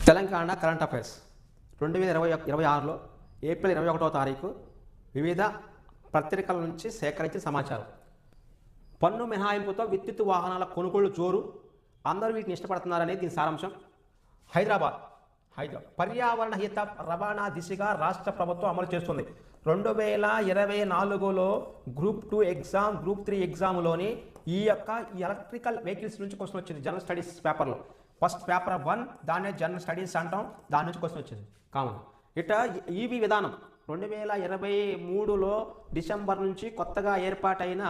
Telangana current affairs 2026లో April 21వ తారీఖు వివిధ పత్రికల నుంచి సేకరించిన సమాచారం. పన్ను మినహాయింపుతో విద్యుత్ వాహనాల కొనుగోలు జోరు, అందరూ వీటిని ఇష్టపడుతున్నారనేది దీని సారాంశం. హైదరాబాద్ పర్యావరణ హిత రవాణా దిశగా రాష్ట్ర ప్రభుత్వం అమలు చేస్తుంది. 2024లో గ్రూప్ 2 ఎగ్జామ్, గ్రూప్ 3 ఎగ్జామ్లోని ఈ ఎలక్ట్రికల్ వెహికల్స్ నుంచి క్వశ్చన్ వచ్చింది. జనరల్ స్టడీస్ పేపర్లో ఫస్ట్ పేపర్ 1 దాన్నే జనరల్ స్టడీస్ అంటాం, దాని నుంచి క్వశ్చన్ వచ్చింది కామన్. ఈవీ విధానం 2023లో డిసెంబర్ నుంచి కొత్తగా ఏర్పాటైన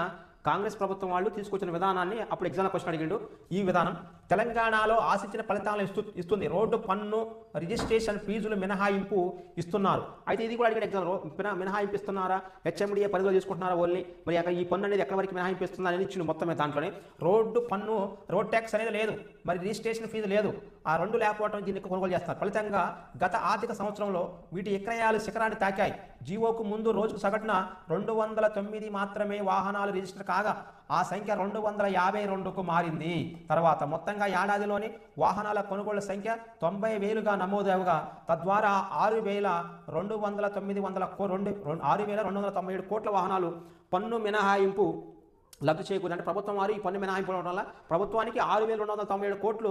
కాంగ్రెస్ ప్రభుత్వం వాళ్ళు తీసుకొచ్చిన విధానాన్ని అప్పుడు ఎగ్జామ్లో క్వశ్చన్ అడిగిండు. ఈ విధానం తెలంగాణలో ఆశించిన ఫలితాలను ఇస్తుంది. రోడ్డు పన్ను రిజిస్ట్రేషన్ ఫీజులు మినహాయింపు ఇస్తున్నారు. అయితే ఇది కూడా అడిగిన ఎగ్జామ్, మినహాయింపు ఇస్తున్నారా, హెచ్ఎండిఏ పరిధిలో తీసుకుంటున్నారా ఓన్లీ, మరి ఈ పన్ను అనేది ఎక్కడి వరకు మినహాయింపు ఇస్తున్నారు అని ఇచ్చింది. మొత్తమే దాంట్లోనే రోడ్డు పన్ను, రోడ్ ట్యాక్స్ అనేది లేదు, మరి రిజిస్ట్రేషన్ ఫీజు లేదు. ఆ రెండు లేకపోవడం దీన్ని కొనుగోలు చేస్తారు. ఫలితంగా గత ఆర్థిక సంవత్సరంలో వీటి విక్రయాలు శిఖరాన్ని తాకాయి. జీవోకు ముందు రోజుకు సగటున 209 మాత్రమే వాహనాలు రిజిస్టర్ కాగా ఆ సంఖ్య 252కు మారింది. తర్వాత మొత్తంగా ఏడాదిలోని వాహనాల కొనుగోళ్ల సంఖ్య 90,000గా నమోదవగా తద్వారా 6,297 కోట్ల వాహనాలు పన్ను మినహాయింపు లబ్ధి చేకూరింది. అంటే ప్రభుత్వం వారు ఈ పన్ను మినహాయింపు వల్ల ప్రభుత్వానికి 6,297 కోట్లు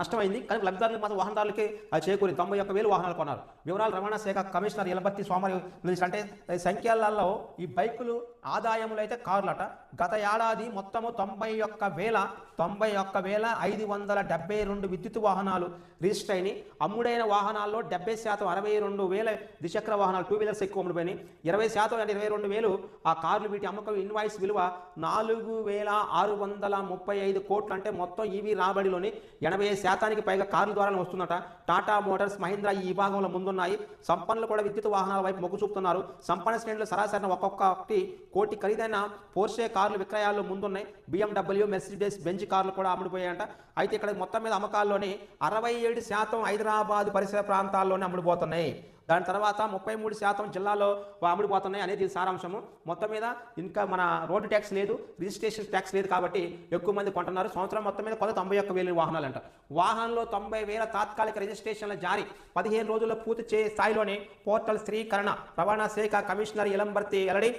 నష్టమైంది. కానీ లబ్ధిదారులకు మాత్రం వాహనదారులకి అది చేకూరింది. 91,000 వాహనాలు కొన్నారు. వివరాలు రవాణా శాఖ కమిషనర్ ఎలబర్తి సోమవారం అంటే సంఖ్యలలో ఈ బైకులు ఆదాయములు అయితే కార్లట గత ఏడాది మొత్తము 91,572 విద్యుత్ వాహనాలు రిజిస్టర్ అయినాయి. అమ్ముడైన వాహనాల్లో 70% 62,000 ద్విచక్ర వాహనాలు, 2 వీలర్స్ ఎక్కువ అమ్ముడుపోయినాయి. 20% అంటే 22,000 ఆ కార్లు. వీటి అమ్మకం ఇన్వాయిస్ విలువ 4,635 కోట్లు. అంటే మొత్తం ఈవీ రాబడిలోని 80% పైగా కార్ల ద్వారా వస్తుందట. టాటా మోటార్స్, మహీంద్రా ఈ విభాగంలో ముందున్నాయి. సంపన్నులు కూడా విద్యుత్ వాహనాల వైపు మొగ్గు చూపుతున్నారు. సంపన్న శ్రేణులు సరాసరి ఒక్కొక్కటి కోటి ఖరీదైన పోర్షే కార్లు విక్రయాల్లో ముందున్నాయి. BMW, మెర్సిడెస్ బెంజ్ కార్లు కూడా అమ్ముడుపోయాయంట. అయితే ఇక్కడ మొత్తం మీద అమ్మకాల్లోని 67% హైదరాబాద్ పరిసర ప్రాంతాల్లోనే అమ్ముడుపోతున్నాయి. దాని తర్వాత 33% జిల్లాలో అమ్ముడుపోతున్నాయి అనేది సారాంశము. మొత్తం మీద ఇంకా మన రోడ్డు ట్యాక్స్ లేదు, రిజిస్ట్రేషన్ ట్యాక్స్ లేదు కాబట్టి ఎక్కువ మంది కొంటున్నారు. సంవత్సరం మొత్తం మీద 91,000 వాహనాలు అంట. వాహనంలో 90,000 తాత్కాలిక రిజిస్ట్రేషన్ల జారీ 15 రోజుల్లో పూర్తి స్థాయిలోనే పోర్టల్ స్థిరీకరణ. రవాణా శాఖ కమిషనర్ ఎలంబర్తి వెల్లడి.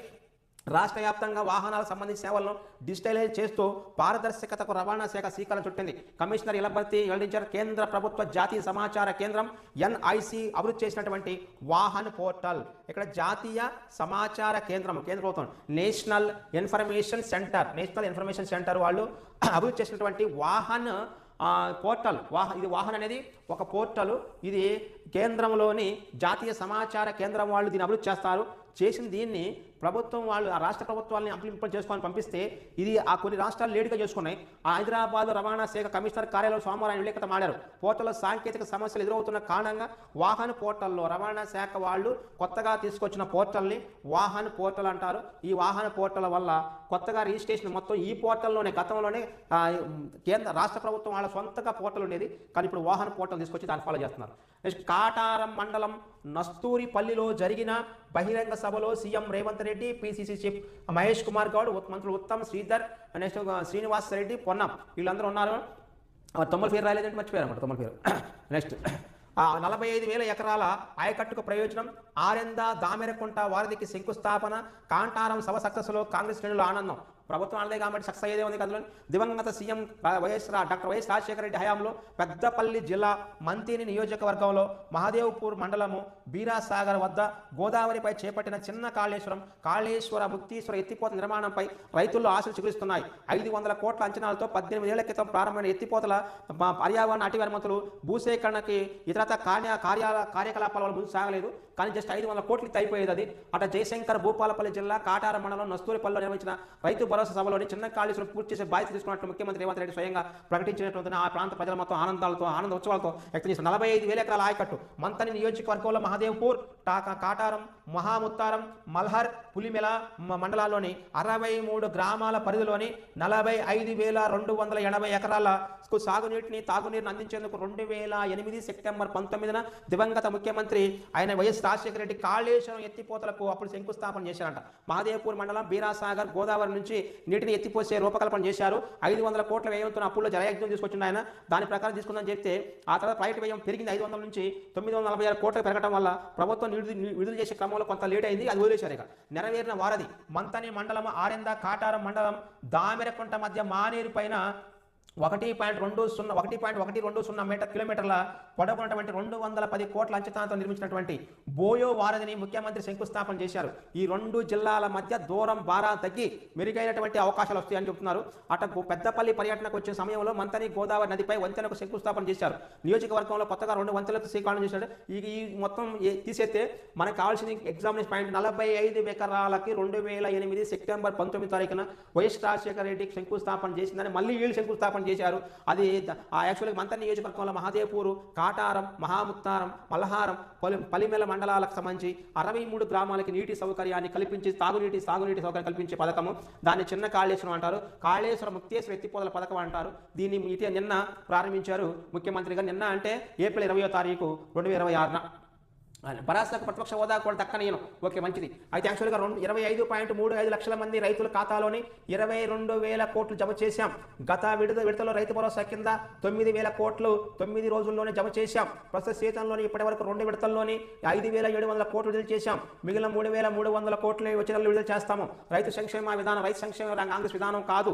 రాష్ట్ర వ్యాప్తంగా వాహనాలకు సంబంధించిన సేవలను డిజిటలైజ్ చేస్తూ పారదర్శకతకు రవాణా శాఖ శ్రీకారం చుట్టింది. కమిషనర్ ఎలంబర్తి వెల్లడించారు. కేంద్ర ప్రభుత్వ జాతీయ సమాచార కేంద్రం NIC అభివృద్ధి చేసినటువంటి వాహన్ పోర్టల్, ఇక్కడ జాతీయ సమాచార కేంద్రం, కేంద్ర ప్రభుత్వం నేషనల్ ఇన్ఫర్మేషన్ సెంటర్ వాళ్ళు అభివృద్ధి చేసినటువంటి వాహన్ పోర్టల్. ఇది వాహన్ అనేది ఒక పోర్టల్. ఇది కేంద్రంలోని జాతీయ సమాచార కేంద్రం వాళ్ళు దీన్ని అభివృద్ధి చేస్తారు. చేసిన దీన్ని ప్రభుత్వం వాళ్ళు ఆ రాష్ట్ర ప్రభుత్వాలని ఇంప్లిమెంట్ చేసుకొని పంపిస్తే ఇది ఆ కొన్ని రాష్ట్రాలు లేటుగా చేసుకున్నాయి. హైదరాబాద్ రవాణా శాఖ కమిషనర్ కార్యాలయం సోమవారం విలేకరులతో మాట్లాడారు. పోర్టల్లో సాంకేతిక సమస్యలు ఎదురవుతున్న కారణంగా వాహన్ పోర్టల్లో రవాణా శాఖ వాళ్ళు కొత్తగా తీసుకొచ్చిన పోర్టల్ని వాహన్ పోర్టల్ అంటారు. ఈ వాహన పోర్టల్ వల్ల కొత్తగా రిజిస్ట్రేషన్ మొత్తం ఈ పోర్టల్లోనే, గతంలోనే కేంద్ర రాష్ట్ర ప్రభుత్వం వాళ్ళ సొంతగా పోర్టల్ ఉండేది, కానీ ఇప్పుడు వాహన పోర్టల్ తీసుకొచ్చి దాన్ని ఫాలో చేస్తున్నారు. నెక్స్ట్ కాటారం మండలం నస్తూరిపల్లిలో జరిగిన బహిరంగ సభలో CM Revanth Reddy, PCC chief Mahesh Kumar Goud, మంత్రులు ఉత్తమ్, శ్రీధర్, నెక్స్ట్ శ్రీనివాస్ రెడ్డి, పొన్నం వీళ్ళందరూ ఉన్నారు. 90 పేరు రాలేదంటే మర్చిపోయారు అన్నమాట 90 పేరు. నెక్స్ట్ 45,000 ఎకరాల ఆయకట్టుకు ప్రయోజనం, ఆరెంద దామెరకుంట వారధికి శంకుస్థాపన, కాంటారం సభ సక్సెస్లో కాంగ్రెస్ శ్రేణులు ఆనందం. ప్రభుత్వం అనదే కాబట్టి సక్సెస్ అయ్యేదే ఉంది కదా. దివంగత CM doctor YS Rajasekhara Reddy హయాంలో పెద్దపల్లి జిల్లా మంతిని నియోజకవర్గంలో మహదేవ్పూర్ మండలము బీరాసాగర్ వద్ద గోదావరిపై చేపట్టిన చిన్న కాళేశ్వర ముక్తీశ్వర ఎత్తిపోత నిర్మాణంపై రైతుల్లో ఆశలు చిగురిస్తున్నాయి. 500 కోట్ల అంచనాలతో 18 ఏళ్ల క్రితం ప్రారంభమైన ఎత్తిపోతల పర్యావరణ అటవీ మంత్రులు భూసేకరణకి ఇతరత కార్యకలాపాల వల్ల ముందు సాగలేదు. కానీ జస్ట్ 500 కోట్లకి అయిపోయేది అది. అట జయశంకర్ భూపాలపల్లి జిల్లా కాటార మండలం నస్తూరిపల్లిలో నిర్వహించిన రైతు భరోసా సభలోని చిన్న కాళేశ్వరం పూర్తి చేసే బాధ్యత తీసుకున్నట్టు ముఖ్యమంత్రి రేవంత్ రెడ్డి స్వయంగా ప్రకటించినటువంటి ఆ ప్రాంత ప్రజల మొత్తం ఆనంద ఉత్సవాలతో వ్యక్తం చేసిన 45,000 ఎకరాల ఆయకట్టు మంతని నియోజకవర్గంలో మహదేవ్పూర్, కాటారం, మహాముత్తారం, మల్హర్, పులిమెల మండలాల్లోని 63 గ్రామాల పరిధిలోని 45,280 ఎకరాల సాగునీటిని తాగునీరుని అందించేందుకు 2008 సెప్టెంబర్ 19న దివంగత ముఖ్యమంత్రి ఆయన వైఎస్ రాజశేఖర రెడ్డి కాళేశ్వరం ఎత్తిపోతలకు అప్పుడు శంకుస్థాపన చేశారంట. మహదేవ్పూర్ మండలం బీరాసాగర్ గోదావరి నుంచి నీటిని ఎత్తిపోసే రూపకల్పన చేశారు. 500 కోట్ల వ్యయంతో అప్పుల్లో జలయజ్ఞం తీసుకొచ్చింది ఆయన. దాని ప్రకారం తీసుకుందని చెప్తే ఆ తర్వాత ప్రాజెక్టు వ్యయం పెరిగింది 500 నుంచి 946 కోట్లకు పెరగడం వల్ల ప్రభుత్వం విడుదల చేసే క్రమంలో కొంత లేట్ అయింది. అది వదిలేశారు. ఇక నెరవేరిన వారధి మంతని మండలం ఆరెంద కాటారం మండలం దామెరకుంట మధ్య మానేరు పైన 1.120 కిలోమీటర్ల పొడవున్నటువంటి 210 కోట్ల అంచనాతో నిర్మించినటువంటి బోయో వారధిని ముఖ్యమంత్రి శంకుస్థాపన చేశారు. ఈ 2 జిల్లాల మధ్య దూరం భారం తగ్గి మెరుగైనటువంటి అవకాశాలు వస్తాయని చెబుతున్నారు. అటు పెద్దపల్లి పర్యటనకు వచ్చిన సమయంలో మంతని గోదావరి నదిపై వంతెనకు శంకుస్థాపన చేశారు. నియోజకవర్గంలో కొత్తగా 2 వంతెనలకు శ్రీకారం చేశారు. ఈ మొత్తం తీసేస్తే మనకు కావాల్సిన ఎగ్జామినేషన్ పాయింట్ 45 ఎకరాలకి 2008 సెప్టెంబర్ 19 తారీఖున వైఎస్ రాజశేఖర రెడ్డికి శంకుస్థాపన చేసిందని మళ్ళీ వీళ్ళు శంకుస్థాపన చేశారు. అది యాక్చువల్గా మంతని నియోజకవర్గంలో మహాదేవ్పూర్, కాటారం, మహాముత్తారం, మల్హారం, పలిమెల మండలాలకు సంబంధించి 63 గ్రామాలకి నీటి సౌకర్యాన్ని కల్పించి సాగునీటి సౌకర్యం కల్పించే పథకము. దాన్ని చిన్న కాళేశ్వరం అంటారు. కాళేశ్వరం ముక్తేశ్వర ఎత్తిపోతల పథకం అంటారు. దీన్ని నిన్న ప్రారంభించారు ముఖ్యమంత్రిగా. నిన్న అంటే ఏప్రిల్ 20వ తారీఖు 2026న. పరాశకు ప్రతిపక్ష హోదా కూడా దక్కనీయను. ఓకే, మంచిది. అయితే యాక్చువల్గా 25.35 లక్షల మంది రైతుల ఖాతాలోని 22,000 కోట్లు జమ చేశాం. గత విడతలో రైతు భరోసా కింద 9,000 కోట్లు 9 రోజుల్లోనే జమ చేశాం. ప్రస్తుత సీతంలోని ఇప్పటి వరకు 2 విడతల్లోని 5,700 కోట్లు విడుదల చేశాం. మిగిలిన 3,300 కోట్లు వచ్చే నెలలో విడుదల చేస్తాము. రైతు సంక్షేమ విధానం రైతు సంక్షేమ కాంగ్రెస్ విధానం కాదు.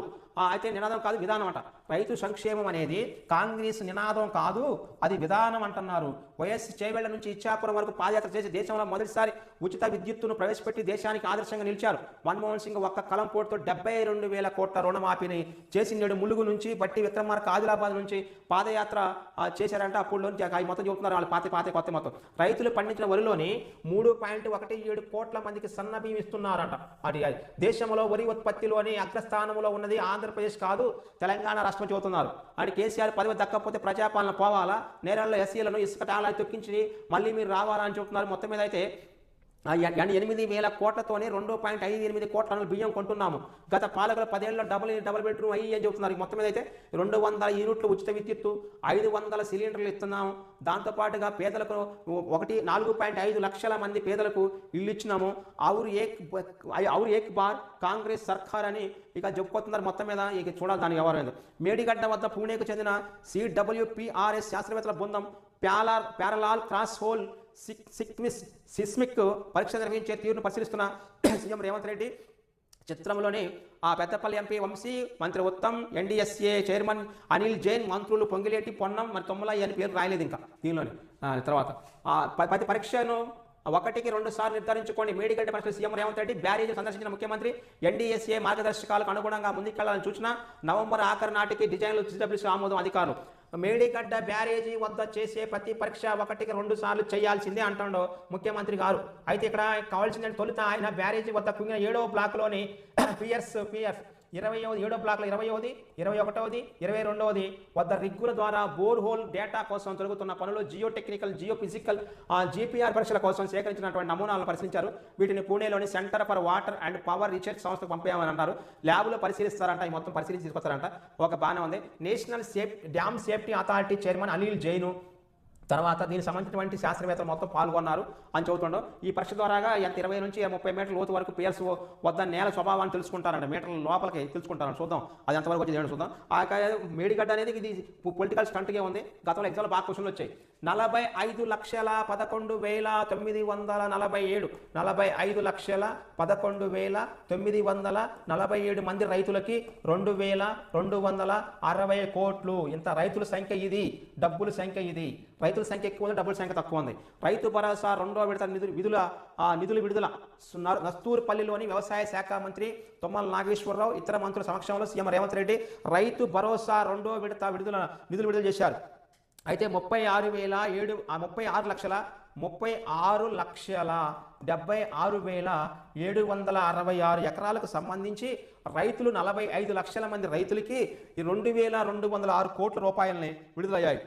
అయితే నినాదం కాదు, విధానం అంట. రైతు సంక్షేమం అనేది కాంగ్రెస్ నినాదం కాదు, అది విధానం అంటున్నారు. వైఎస్ చేవేళ్ల నుంచి ఇచ్చాపురం వరకు పాదయాత్ర చేసి దేశంలో మొదటిసారి ఉచిత విద్యుత్తును ప్రవేశపెట్టి దేశానికి ఆదర్శంగా నిలిచారు. మన్మోహన్ సింగ్ ఒక్క కలంపోటుతో 72,000 కోట్ల రుణమాఫీని చేసి నేడు ములుగు నుంచి బట్టి విక్రమార్క ఆదిలాబాద్ నుంచి పాదయాత్ర చేశారంటే అప్పుడు మొత్తం చెబుతున్నారు వాళ్ళు పాత కొత్త మొత్తం. రైతులు పండించిన వరిలోని 3.17 కోట్ల మందికి సన్న బియ్యం ఇస్తున్నారంట. అది దేశంలో వరి ఉత్పత్తిలోని అగ్రస్థానంలో ఉన్నది ఆంధ్రప్రదేశ్ కాదు, తెలంగాణ రాష్ట్రం చెబుతున్నారు. అని కేసీఆర్ పదవి దక్కపోతే ప్రజాపాలన పోవాలా, నేరాల్లో ఎస్సీలను ఇసుక టాలా తొక్కించి మళ్ళీ మీరు రావాలా అని చెబుతున్నారు. మొత్తం మీద అయితే 8,000 కోట్లతోనే 2.58 కోట్ల టన్నుల బియ్యం కొంటున్నాము. గత పాలకుల 10 ఏళ్ళలో డబుల్ బెడ్రూమ్ అయ్యి అని చెబుతున్నారు. మొత్తం మీద అయితే 200 యూనిట్లు ఉచిత విద్యుత్తు, 500 సిలిండర్లు ఇస్తున్నాము. దాంతోపాటుగా పేదలకు 4.5 లక్షల మంది పేదలకు ఇల్లు ఇచ్చినాము. ఔర్ ఏక్ బార్ కాంగ్రెస్ సర్కార్ అని ఇక చెప్పుకోతున్నారు. మొత్తం మీద ఇక చూడాలి దాని వ్యవహారం. మేడిగడ్డ వద్ద పూణేకు చెందిన CWPRS శాస్త్రవేత్తల బృందం ప్యారలాల్ క్రాస్ హోల్ సిస్మిక్ పరీక్ష నిర్వహించే తీరును పరిశీలిస్తున్న సీఎం రేవంత్ రెడ్డి చిత్రంలోని ఆ పెద్దపల్లి ఎంపీ వంశీ, మంత్రి ఉత్తమ్, NDSA చైర్మన్ అనిల్ జైన్, మంత్రులు పొంగిలేటి, పొన్నం, మరి తొమ్మలయ్య అని పేరు రాయలేదు ఇంకా దీనిలోని. తర్వాత ప్రతి పరీక్షను 1కి 2 సార్లు నిర్ధారించుకోండి. మేడిగడ్డ పరీక్ష సీఎం రేవంత్ రెడ్డి బ్యారేజ్ సందర్శించిన ముఖ్యమంత్రి NDSA మార్గదర్శకాలకు అనుగుణంగా ముందుకెళ్లాలని సూచన. నవంబర్ ఆఖరి నాటికి డిజైన్లు CWC ఆమోదం అధికారులు. మేడిగడ్డ బ్యారేజీ వద్ద చేసే ప్రతి పరీక్ష 1కి 2 సార్లు చేయాల్సిందే అంటాడు ముఖ్యమంత్రి గారు. అయితే ఇక్కడ కావాల్సిందంటే తొలుత ఆయన బ్యారేజీ వద్ద కుంగిన 7వ బ్లాక్లోని పియర్స్ 7వ బ్లాక్లో 20వ, 21వ, 22వ వద్ద రిగ్గుల ద్వారా బోర్ హోల్ డేటా కోసం జరుగుతున్న పనులు geo technical, geo physical, GPR పరీక్షల కోసం సేకరించినటువంటి నమూనాలను పరిశీలించారు. వీటిని పూణేలోని centre for water and power research సంస్థకు పంపామని అంటారు. ల్యాబ్లో పరిశీలిస్తారంట. ఈ మొత్తం పరిశీలించి తీసుకొస్తారంట. ఒక బాగానే ఉంది. National dam safety authority chairman Anil Jain, తర్వాత దీనికి సంబంధించినటువంటి శాస్త్రవేత్తలు మొత్తం పాల్గొన్నారు అని చెబుతుండో. ఈ పరీక్ష ద్వారాగా 20 నుంచి 30 మీటర్ల లోతు వరకు పియర్స్ వద్ద నేల స్వభావాన్ని తెలుసుకుంటారంట. మీటర్ల లోపలికి తెలుసుకుంటారని చూద్దాం. అది ఎంతవరకు వచ్చి చూద్దాం. ఆ మేడిగడ్డ అనేది ఇది పొలిటికల్ స్టంట్గా ఉంది. గతంలో ఎగ్జామ్లో బాగా క్వశ్చన్లు వచ్చాయి. 45,11,947 45,11,947 మంది రైతులకి 2,260 కోట్లు. ఇంత రైతుల సంఖ్య ఇది, డబ్బుల సంఖ్య ఇది. రైతుల సంఖ్య ఎక్కువ ఉంది, డబ్బుల సంఖ్య తక్కువ ఉంది. రైతు భరోసా 2వ విడత నిధుల విడుదల నస్తూర్పల్లిలోని వ్యవసాయ శాఖ మంత్రి తుమ్మల నాగేశ్వరరావు ఇతర మంత్రుల సమక్షంలో సీఎం రేవంత్ రెడ్డి రైతు భరోసా 2వ విడత నిధులు విడుదల చేశారు. అయితే 36,76,76,766 ఎకరాలకు సంబంధించి రైతులు 45 లక్షల మంది రైతులకి 2,206 కోట్ల రూపాయలని విడుదలయ్యాయి.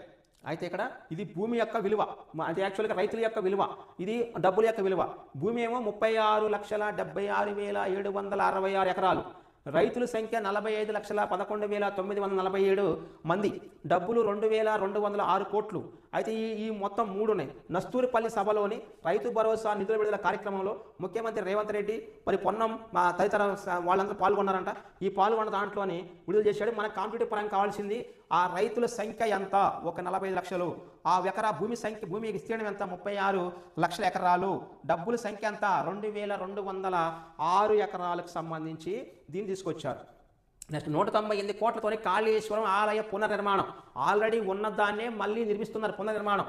అయితే ఇక్కడ ఇది భూమి యొక్క విలువ, అంటే యాక్చువల్గా రైతుల యొక్క విలువ, ఇది డబ్బుల యొక్క విలువ. భూమి ఏమో 36,76,766 ఎకరాలు, రైతుల సంఖ్య 45,11,947 మంది, డబ్బులు 2,206 కోట్లు. అయితే ఈ మొత్తం మూడు ఉన్నాయి. నస్తూరిపల్లి సభలోని రైతు భరోసా నిధుల విడుదల కార్యక్రమంలో ముఖ్యమంత్రి రేవంత్ రెడ్డి మరి పొన్నం తదితర వాళ్ళందరూ పాల్గొన్నారంట. ఈ పాల్గొన్న దాంట్లోని విడుదల చేశాడు. మనకు కాంపిటేటివ్ పరంగా కావాల్సింది ఆ రైతుల సంఖ్య ఎంత, ఒక 45 లక్షలు. ఆ ఎకరా భూమి విస్తీర్ణం ఎంత, 36 లక్షల ఎకరాలు. డబ్బుల సంఖ్య ఎంత, 2,206 ఎకరాలకు సంబంధించి దీన్ని తీసుకొచ్చారు. నెక్స్ట్ 198 కోట్లతోని కాళేశ్వరం ఆలయ పునర్నిర్మాణం. ఆల్రెడీ ఉన్నదాన్నే మళ్ళీ నిర్మిస్తున్నారు పునర్నిర్మాణం.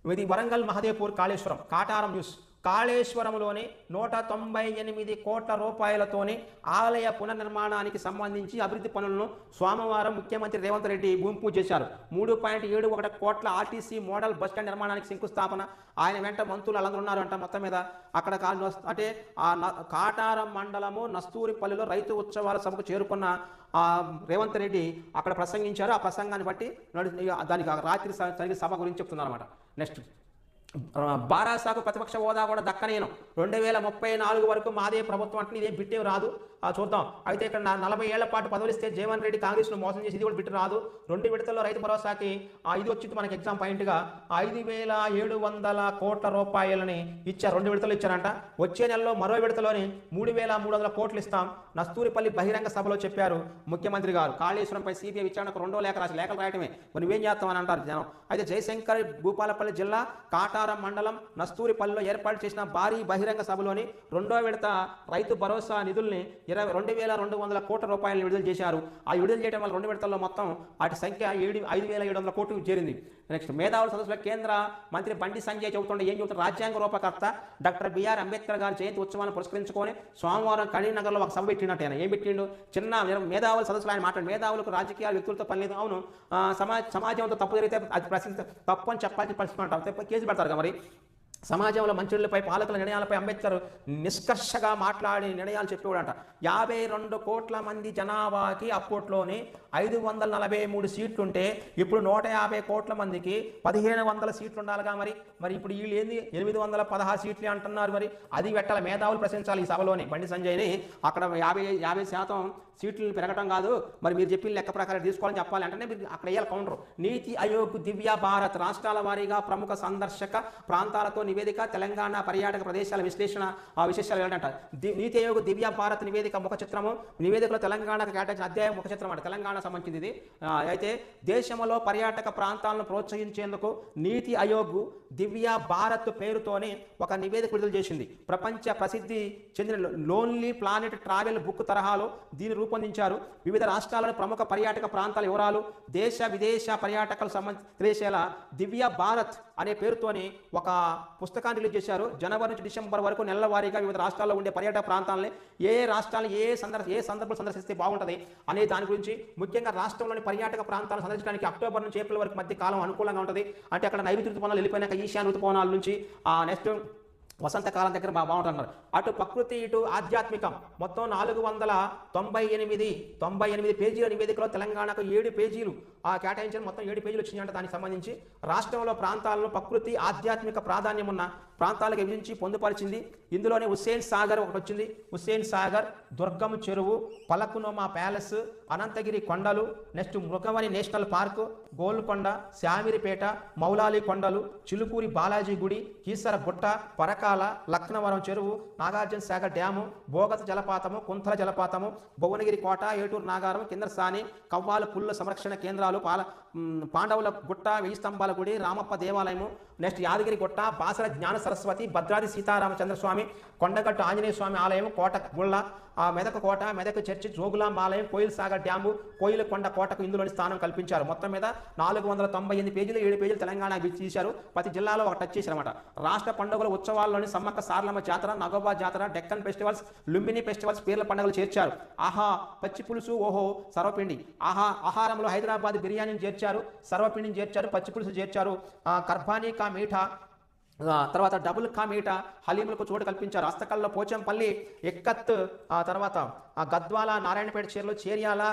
ఇది వరంగల్ మహదేవ్పూర్ కాళేశ్వరం. కాటారం న్యూస్. కాళేశ్వరంలోని 198 కోట్ల రూపాయలతోని ఆలయ పునర్నిర్మాణానికి సంబంధించి అభివృద్ధి పనులను సోమవారం ముఖ్యమంత్రి రేవంత్ రెడ్డి భూమి పూజ చేశారు. 3.71 కోట్ల ఆర్టీసీ మోడల్ బస్టాండ్ నిర్మాణానికి శంకుస్థాపన. ఆయన వెంట మంత్రులు వాళ్ళందరూ ఉన్నారంట. మొత్తం మీద అక్కడ అంటే కాటారం మండలము నస్తూరిపల్లిలో రైతు ఉత్సవాల సభకు చేరుకున్న రేవంత్ రెడ్డి అక్కడ ప్రసంగించారు. ఆ ప్రసంగాన్ని బట్టి దానికి రాత్రి సభ గురించి చెప్తున్నారు అన్నమాట. నెక్స్ట్ బారాసాకు ప్రతిపక్ష హోదా కూడా దక్కనేను. 2034 వరకు మాదే ప్రభుత్వం అంటే ఇదే బిట్టే రాదు, చూద్దాం. అయితే ఇక్కడ 40 ఏళ్ల పాటు పదవులిస్తే జగన్ రెడ్డి కాంగ్రెస్ను మోసం చేసి ఇది కూడా బిట్టు రాదు. 2 విడతల్లో రైతు భరోసాకి ఇది వచ్చింది మనకి ఎగ్జామ్ పాయింట్గా 5,700 కోట్ల రూపాయలని ఇచ్చారు. 2 విడతలు ఇచ్చారంట. వచ్చే నెలలో మరో విడతలోని 3,300 కోట్లు ఇస్తాం. నస్తూరిపల్లి బహిరంగ సభలో చెప్పారు ముఖ్యమంత్రి గారు. కాళేశ్వరంపై సిబిఐ విచారణకు 2వ లేఖ రాసి లేఖలు రాయటమే మరి నువ్వేం చేస్తామని అంటారు జనం. అయితే జయశంకర్ భూపాలపల్లి జిల్లా కాటారం మండలం నస్తూరిపల్లిలో ఏర్పాటు చేసిన భారీ బహిరంగ సభలోని 2వ విడత రైతు భరోసా నిధుల్ని 2,200 కోట్ల రూపాయలు విడుదల చేశారు. ఆ విడుదల చేయడం వల్ల 2 విడతల్లో మొత్తం వాటి సంఖ్య 5,700 కోట్లు చేరింది. నెక్స్ట్ మేధావుల సదస్సులో కేంద్ర మంత్రి బండి సంజయ్ చెబుతుండే ఏం చెబుతారు, రాజ్యాంగ రూపకర్త డాక్టర్ బిఆర్ అంబేద్కర్ గారి జయంతి ఉత్సవాన్ని పురస్కరించుకొని సోమవారం కరీంనగర్లో ఒక సభ పెట్టినట్టు ఆయన ఏం పెట్టిండు, చిన్న మేధావుల సదస్సులో ఆయన మాట్లాడు. మేధావులకు రాజకీయ వ్యక్తులతో పని లేదు. అవును, సమాజంతో తప్పు జరిగితే అది తప్పు అని చెప్పాల్సిన పరిస్థితి అంటారు, కేసు పెడతారు. మరి సమాజంలో మంచులపై పాలకుల నిర్ణయాలపై అంబేద్కర్ నిష్కర్షగా మాట్లాడి నిర్ణయాలు చెప్పేవాడంట. 52 కోట్ల మంది జనాభాకి అప్పట్లోనే 543 సీట్లుంటే ఇప్పుడు 150 కోట్ల మందికి 1,500 సీట్లు ఉండాలిగా. మరి ఇప్పుడు వీళ్ళు ఏంది 816 సీట్లు అంటున్నారు. మరి అది పెట్టాలి, మేధావులు ప్రశ్నించాలి ఈ సభలోని బండి సంజయ్ని. అక్కడ 50% సీట్లు పెరగటం కాదు, మరి మీరు చెప్పిన లెక్క ప్రకారం తీసుకోవాలని చెప్పాలి అంటే మీరు అక్కడ వేయాలి కౌంటర్. నీతి ఆయోగ్ దివ్య భారత్ రాష్ట్రాల వారీగా ప్రముఖ సందర్శక ప్రాంతాలతో నివేదిక, తెలంగాణ పర్యాటక ప్రదేశాల విశ్లేషణ విశేషాలు ఏంటంట. నీతి ఆయోగ్ దివ్య భారత్ నివేదిక ముఖ చిత్రము. నివేదికలో తెలంగాణకు కేటాయించిన అధ్యాయం ముఖ చిత్రం అంటే తెలంగాణ సంబంధించింది ఇది. అయితే దేశంలో పర్యాటక ప్రాంతాలను ప్రోత్సహించేందుకు నీతి ఆయోగ్ దివ్య భారత్ పేరుతోనే ఒక నివేదిక విడుదల చేసింది. ప్రపంచ ప్రసిద్ధి చెందిన లోన్లీ ప్లానెట్ ట్రావెల్ బుక్ తరహాలో దీన్ని రూపొందించారు. వివిధ రాష్ట్రాలను ప్రముఖ పర్యాటక ప్రాంతాల వివరాలు, దేశ విదేశ పర్యాటకులకు సంబంధించి తెలిసేలా దివ్య భారత్ అనే పేరుతోని ఒక పుస్తకాన్ని రిలీజ్ చేశారు. జనవరి నుంచి డిసెంబర్ వరకు నెలల వారీగా వివిధ రాష్ట్రాల్లో ఉండే పర్యాటక ప్రాంతాలని ఏ రాష్ట్రాలను ఏ సందర్భంలో సందర్శిస్తే బాగుంటుంది అనే దాని గురించి, ముఖ్యంగా రాష్ట్రంలోని పర్యాటక ప్రాంతాలను సందర్శించడానికి అక్టోబర్ నుంచి ఏప్రిల్ వరకు మధ్య కాలం అనుకూలంగా ఉంటుంది. అంటే అక్కడ నైరుతి ఋతుపవనాలు వెళ్ళిపోయినాక ఈశాన్య ఋతుపవనాల నుంచి నెక్స్ట్ వసంతకాలం దగ్గర బాగుంటున్నారు. అటు ప్రకృతి ఇటు ఆధ్యాత్మికం. మొత్తం 498 పేజీల నివేదికలో తెలంగాణకు 7 పేజీలు కేటాయించిన మొత్తం 7 పేజీలు వచ్చినాయంటే దానికి సంబంధించి రాష్ట్రంలో ప్రాంతాలను ప్రకృతి ఆధ్యాత్మిక ప్రాధాన్యం ఉన్న ప్రాంతాలకు విభజించి పొందుపరిచింది. ఇందులోనే హుస్సేన్ సాగర్ ఒకటి వచ్చింది. హుస్సేన్ సాగర్, దుర్గం చెరువు, పలకునోమా ప్యాలెస్, అనంతగిరి కొండలు, next Mrugavani national park, Golconda, Shamirpet, Moulali కొండలు, చిలుకూరి బాలాజీ గుడి, కీసర గుట్ట, పరకాల, లక్నవరం చెరువు, నాగార్జున సాగర్ డ్యాము, బోగత జలపాతము, కుంతల జలపాతము, భువనగిరి కోట, ఏటూరు నాగారం, కిందరసాని, కవ్వాల పుల్ల సంరక్షణ కేంద్రాలు, పాండవుల గుట్ట, 1000 స్తంభాల గుడి, రామప్ప దేవాలయము, నెక్స్ట్ యాదగిరి గుట్ట, బాసర జ్ఞాన సరస్వతి, భద్రాది సీతారామచంద్రస్వామి, కొండగట్టు ఆంజనేయ స్వామి ఆలయం, కోట గుళ్ళ, మెదక్ కోట, మెదక్ చర్చి, జోగులాంబ ఆలయం, కోయిల్ సాగర్ డ్యాము, కోయిలకొండ కోటకు ఇందులోని స్థానం కల్పించారు. మొత్తం మీద 498 పేజీలు 7 పేజీలు తెలంగాణ తీశారు. ప్రతి జిల్లాలో ఒక టచ్ చేశారన్నమాట. రాష్ట్ర పండుగల ఉత్సవాల్లోని సమ్మక్క సారలమ్మ జాతర, నగోబా జాతర, డెక్కన్ ఫెస్టివల్స్, లుంబిని ఫెస్టివల్స్, పీర్ల పండుగలు చేర్చారు. ఆహా పచ్చి పులుసు, ఓహో సర్వపిండి. ఆహారంలో హైదరాబాద్ బిర్యానీని చేర్చారు, సర్వపిండిని చేర్చారు, పచ్చి పులుసు చేర్చారు, కర్బానీ కా మీఠా, తర్వాత డబుల్ కా మీట హలీములకు చోటు కల్పించారు. హస్తకళలో పోచంపల్లి, ఎక్కత్, తర్వాత గద్వాల, నారాయణపేట చీరలు, చేర్యాల,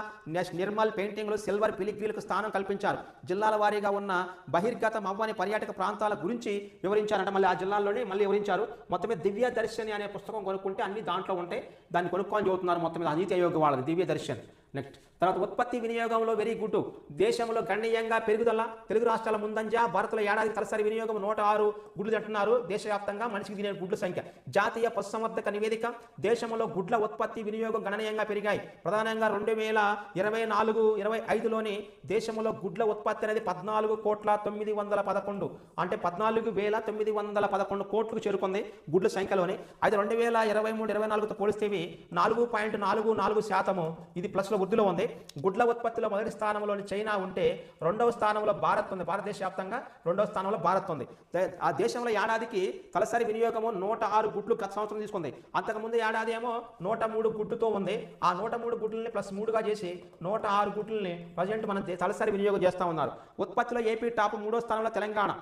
నిర్మల్ పెయింటింగ్లు, సిల్వర్ పిలిగ్రీలకు స్థానం కల్పించారు. జిల్లాల వారీగా ఉన్న బహిర్గతం అవ్వని పర్యాటక ప్రాంతాల గురించి వివరించారంట. మళ్ళీ ఆ జిల్లాల్లోనే మళ్ళీ వివరించారు. మొత్తం మీద దివ్య దర్శని అనే పుస్తకం కొనుక్కుంటే అన్ని దాంట్లో ఉంటాయి, దాన్ని కొనుక్కొని చదువుతున్నారు. మొత్తం మీద నీతి ఆయోగ్ వాళ్ళది దివ్య దర్శన్. నెక్స్ట్ తర్వాత ఉత్పత్తి వినియోగంలో వెరీ గుడ్, దేశంలో గణనీయంగా పెరుగుదల, తెలుగు రాష్ట్రాల ముందంజ, భారత్లో ఏడాది తలసరి వినియోగం 106 గుడ్లు తింటున్నారు. దేశవ్యాప్తంగా మనిషికి తినే గుడ్ల సంఖ్య. జాతీయ పశుసంవర్ధక నివేదిక, దేశంలో గుడ్ల ఉత్పత్తి వినియోగం గణనీయంగా పెరిగాయి. ప్రధానంగా 2024-25లోని దేశంలో గుడ్ల ఉత్పత్తి అనేది 14,911 అంటే 14,911 కోట్లకు చేరుకుంది గుడ్ల సంఖ్యలోనే. అయితే 2023-24తో పోలిస్తే 4.44%, ఇది ప్లస్లో వృద్ధిలో ఉంది. గుడ్ల ఉత్పత్తిలో మొదటి స్థానంలోని చైనా ఉంటే రెండవ స్థానంలో భారత్ ఉంది. భారతదేశ వ్యాప్తంగా రెండవ స్థానంలో భారత్ ఉంది. ఆ దేశంలో ఏడాదికి తలసరి వినియోగము 106 గుడ్లు గత సంవత్సరం తీసుకుంది. అంతకుముందు ఏడాది ఏమో 103 గుడ్లతో ఉంది. ఆ 103 గుడ్లని +3గా చేసి 106 గుడ్లని ప్రజెంట్ మనం తలసరి వినియోగం చేస్తూ ఉన్నారు. ఉత్పత్తిలో ఏపీ టాప్, 3వ స్థానంలో తెలంగాణ.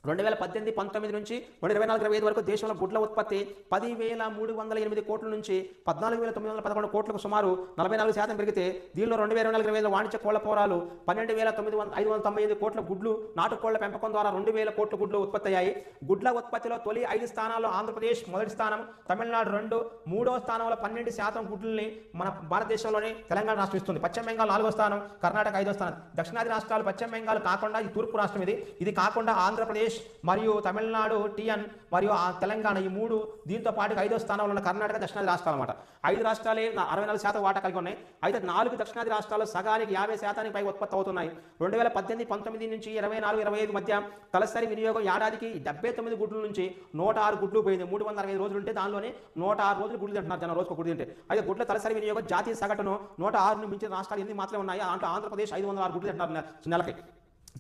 2018-19 నుంచి 2024-25 వరకు దేశంలో గుడ్ల ఉత్పత్తి 10,308 కోట్ల నుంచి 14,911 కోట్లకు సుమారు 44% పెరిగితే, దీనిలో 2024-25 వాణిజ్య కోళ్ల పోరాలు 12,598 కోట్ల గుడ్లు, నాటుకోళ్ల పెంపకం ద్వారా 2,000 కోట్ల గుడ్లు ఉత్పత్తి అయ్యాయి. గుడ్ల ఉత్పత్తిలో తొలి 5 స్థానాల్లో ఆంధ్రప్రదేశ్ మొదటి స్థానం, తమిళనాడు 2, 3వ స్థానంలో 12% గుడ్లని మన భారతదేశంలోనే తెలంగాణ రాష్ట్రం ఇస్తుంది. పశ్చిమ బెంగాల్ 4వ స్థానం, కర్ణాటక 5వ స్థానం. దక్షిణాది రాష్ట్రాలు పశ్చిమ బెంగాల్ కాకుండా ఈ తూర్పు రాష్ట్రం ఇది కాకుండా ఆంధ్రప్రదేశ్ మరియు తమిళనాడు టిఎన్ మరియు తెలంగాణ, ఈ 3 దీంతో పాటు 5వ స్థానంలో ఉన్న కర్ణాటక దక్షిణాది రాష్ట్రాలు అన్నమాట. 5 రాష్ట్రాలే 64% వాటా కలిగి ఉన్నాయి. అయితే 4 దక్షిణాది రాష్ట్రాలు సగానికి 50% పై ఉత్పత్తి అవుతున్నాయి. 2018-19 నుంచి 24-25 మధ్య తలసరి వినియోగం ఏడాదికి 79 గుడ్ల నుంచి 106 గుడ్లు పోయింది. 365 రోజులు ఉంటే దానిలోనే 106 రోజులు గుడ్లు తింటున్నారు జనం, రోజుకు గుడ్లు తింటే. అయితే గుడ్ల తలసరి వినియోగం జాతీయ సగటును 106ను మించిన రాష్ట్రాలు 8 మాత్రమే ఉన్నాయి. అంటే ఆంధ్రప్రదేశ్ 506 గుడ్లు తింటున్నారు నెలకి.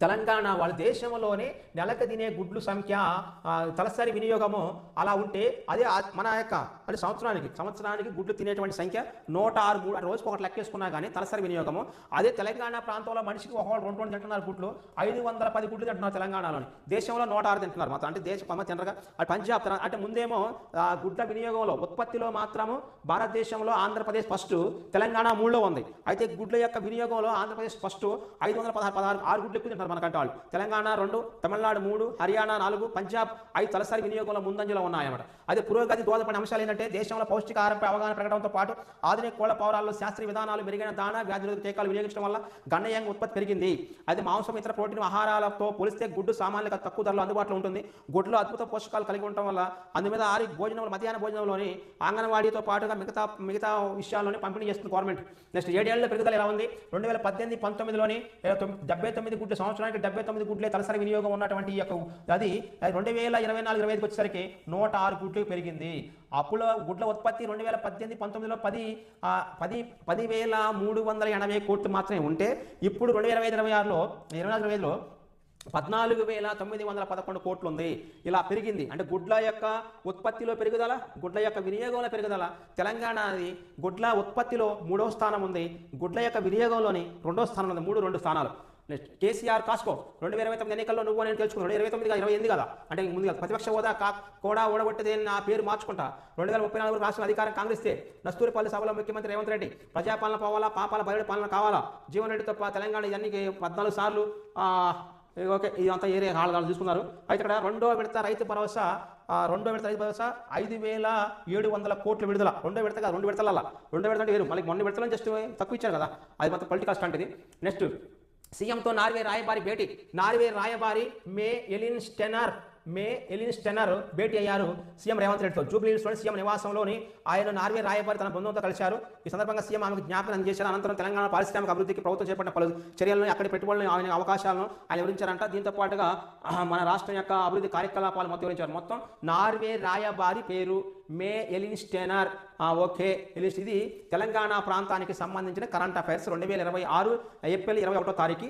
తెలంగాణ వాళ్ళ దేశంలోనే నెలకు తినే గుడ్లు సంఖ్య తలసరి వినియోగము అలా ఉంటే, అదే మన యొక్క అంటే సంవత్సరానికి గుడ్లు తినేటువంటి సంఖ్య 106 రోజుకు ఒకటి లెక్కేసుకున్నా కానీ తలసరి వినియోగము. అదే తెలంగాణ ప్రాంతంలో మనిషికి ఒకళ్ళు 2 తింటున్నారు గుడ్లు, 510 గుడ్లు తింటున్నారు తెలంగాణలోని. దేశంలో 106 తింటున్నారు మొత్తం. అంటే దేశం తినరుగా పంజాబ్ అంటే ముందేమో గుడ్ల వినియోగంలో ఉత్పత్తిలో మాత్రము భారతదేశంలో ఆంధ్రప్రదేశ్ ఫస్ట్, తెలంగాణ 3లో ఉంది. అయితే గుడ్ల యొక్క వినియోగంలో ఆంధ్రప్రదేశ్ ఫస్ట్, 516 గుడ్లు ఎక్కువ తింటారు మనకంటే వాళ్ళు. తెలంగాణ 2, తమిళనాడు 3, హర్యానా 4, పంజాబ్ 5 తలసరి వినియోగంలో ముందంజలో ఉన్నాయన్నమాట. అదే పురోగతి దోహదపడిన అంశాలు ఏంటంటే, దేశంలో పౌష్టికాహారంపై అవగాహన పెరగడంతో పాటు ఆధునిక కోళ్ల పౌరాల్లో శాస్త్రీయ విధానాలు, మెరుగైన దాణా, వ్యాధులకు టీకాలు వినియోగించడం వల్ల గణనీయంగా ఉత్పత్తి పెరిగింది. అది మాంసం, ఇతర ప్రోటీన్ ఆహారాలతో పోలిస్తే గుడ్డు సామాన్యులకు తక్కువ ధరలో అందుబాటులో ఉంటుంది. గుడ్లో అద్భుత పోషకాలు కలిగి ఉండటం వల్ల అందుమీద భోజనంలో మధ్యాహ్న భోజనంలోని అంగన్వాడీతో పాటుగా మిగతా విషయాల్లోనే పంపిణీ చేస్తుంది గవర్నమెంట్. నెక్స్ట్ 7 ఏళ్ల పెరుగుదల ఎలా ఉంది? 2018-19లోని 79 గుడ్ల, సంవత్సరానికి 79 గుడ్లే తలసరి వినియోగం ఉన్నటువంటి ఈ యొక్క అది 2024-25 వచ్చేసరికి 106 గుడ్లు పెరిగింది. అప్పుడు గుడ్ల ఉత్పత్తి 2018-19లో 10,380 కోట్లు మాత్రమే ఉంటే, ఇప్పుడు 2025-26లో 14,911 కోట్లు ఉంది. ఇలా పెరిగింది. అంటే గుడ్ల యొక్క ఉత్పత్తిలో పెరుగుదల, గుడ్ల యొక్క వినియోగంలో పెరుగుదల. తెలంగాణది గుడ్ల ఉత్పత్తిలో 3వ స్థానం ఉంది, గుడ్ల యొక్క వినియోగంలోని 2వ స్థానం ఉంది. 2 స్థానాలు. నెక్స్ట్ కేసీఆర్ కాస్కో 2029 ఎన్నికల్లో నువ్వు నేను తెలుసుకున్నాను. 2029-28 కదా, అంటే ముందు కదా ప్రతిపక్ష హోదా కూడా ఓడగొట్టేది నా పేరు మార్చుకుంటా. 2034 రాష్ట్ర అధికారం కాంగ్రెస్తే. నస్తూరిపల్లి సభలో ముఖ్యమంత్రి రేవంత్ రెడ్డి ప్రజాపాలన పోవాలా, పాపాల బయట పాలన కావాలా, జీవన్ రెడ్డి తప్ప తెలంగాణ ఇవన్నీ 14 సార్లు ఓకే ఇదంతా ఏరియా హాళాలు తీసుకున్నారు. అయితే ఇక్కడ రెండో విడత రైతు భరోసా 5,700 కోట్ల విడుదల. రెండో విడత కాదు, 2 విడతల. 2 విడత అంటే వేరు, మళ్ళీ మొన్న విడతలో జస్ట్ తక్కువ ఇచ్చారు కదా, అది మొత్తం పొలిటికల్ స్టంట్ ఇది. నెక్స్ట్ సీఎంతో నార్వే రాయబారి భేటీ. నార్వే రాయబారి మే ఎలిన్ స్టెనర్ భేటీ అయ్యారు సీఎం రేవంత్ రెడ్డితో. జూబ్లీ హిల్స్లోని సీఎం నివాసంలోని ఆయన నార్వే రాయబారి తన బృందంతో కలిశారు. ఈ సందర్భంగా సీఎం ఆమెకు జ్ఞాపకం అందజేశారు. అనంతరం తెలంగాణ పారిశ్రామిక అభివృద్ధికి ప్రభుత్వం చేపట్టిన పలు చర్యలను, అక్కడి పెట్టుబడులను, ఆయన అవకాశాలను ఆయన వివరించారంట. దీంతో పాటుగా మన రాష్ట్రం యొక్క అభివృద్ధి కార్యకలాపాలు మొత్తం వివరించారు. మొత్తం నార్వే రాయబారి పేరు మే ఎలిన్ స్టెనర్. ఓకే, ఇది తెలంగాణ ప్రాంతానికి సంబంధించిన కరెంట్ అఫైర్స్ 2026 ఏప్రిల్ 21వ తారీఖు.